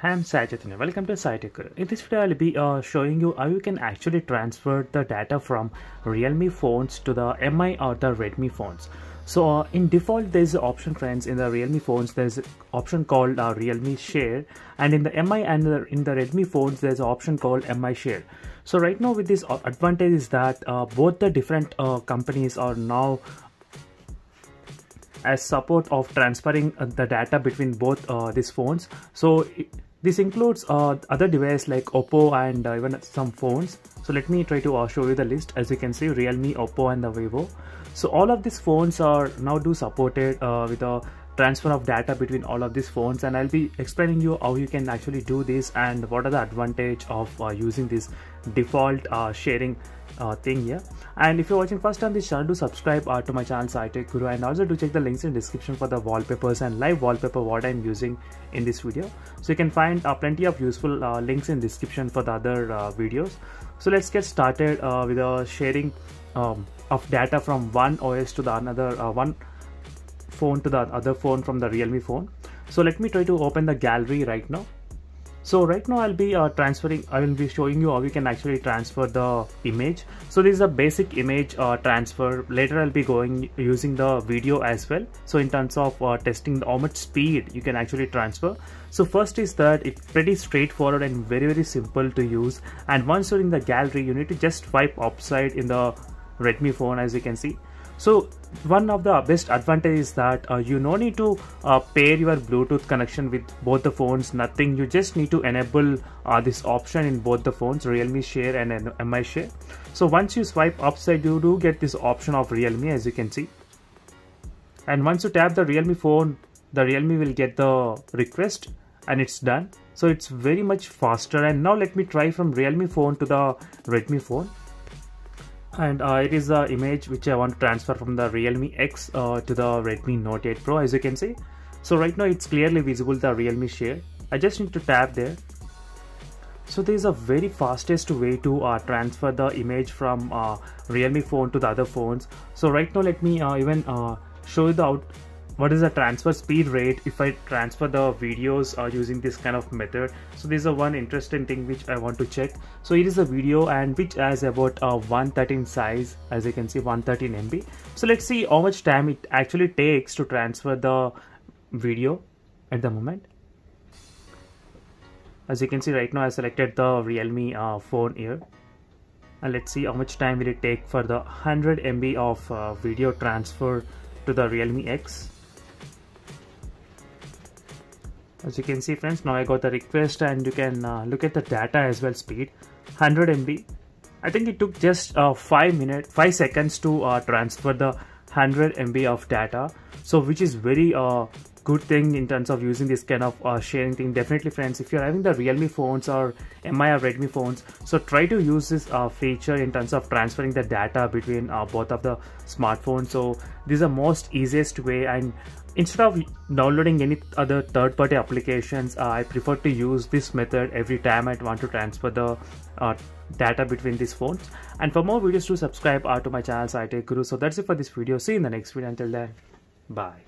I'm Sai Chaitanya. Welcome to Sai Tech Guru. In this video, I'll be showing you how you can actually transfer the data from Realme phones to the MI or the Redmi phones. So in default, there's an option, friends, in the Realme phones. There's an option called Realme Share, and in the MI and in the Redmi phones, there's an option called MI Share. So right now, with this advantage is that both the different companies are now as support of transferring the data between both these phones. So this includes other devices like Oppo and even some phones. So let me try to show you the list. As you can see, Realme, Oppo and the Vivo. So all of these phones are now supported with a transfer of data between all of these phones, and I'll be explaining you how you can actually do this and what are the advantage of using this default sharing thing here. And if you're watching first on this channel, do subscribe to my channel Sai Tech Guru, and also do check the links in the description for the wallpapers and live wallpaper what I'm using in this video. So you can find plenty of useful links in the description for the other videos. So let's get started with the sharing of data from one OS to the another, one phone to the other phone from the Realme phone. So let me try to open the gallery right now. So right now I'll be I will be showing you how you can actually transfer the image. So this is a basic image transfer. Later I'll be using the video as well. So in terms of testing how much speed you can actually transfer. So first is that it's pretty straightforward and very simple to use. And once you're in the gallery, you need to just swipe upside in the Redmi phone, as you can see. So one of the best advantages is that you no need to pair your Bluetooth connection with both the phones, nothing. You just need to enable this option in both the phones, Realme Share and MI Share. So once you swipe upside, you do get this option of Realme, as you can see. And once you tap the Realme phone, the Realme will get the request and it's done. So it's very much faster. And now let me try from Realme phone to the Redmi phone. And it is the image which I want to transfer from the Realme X to the Redmi Note 8 Pro, as you can see. So right now it's clearly visible, the Realme Share. I just need to tap there. So there is a very fastest way to transfer the image from Realme phone to the other phones. So right now let me even show you what is the transfer speed rate if I transfer the videos using this kind of method. So this is one interesting thing which I want to check. So it is a video and which has about 113 size, as you can see, 113 MB. So let's see how much time it actually takes to transfer the video at the moment. As you can see right now, I selected the Realme phone here. And let's see how much time will it take for the 100 MB of video transfer to the Realme X. As you can see, friends, now I got the request, and you can look at the data as well, speed 100 MB. I think it took just 5 seconds to transfer the 100 MB of data, so which is very good thing in terms of using this kind of sharing thing. Definitely, friends, if you're having the Realme phones or MI or Redmi phones, so try to use this feature in terms of transferring the data between both of the smartphones. So this is the most easiest way, and instead of downloading any other third-party applications, I prefer to use this method every time I want to transfer the data between these phones. And for more videos, do subscribe to my channel Sai Tech Guru. So that's it for this video. See you in the next video. Until then, bye.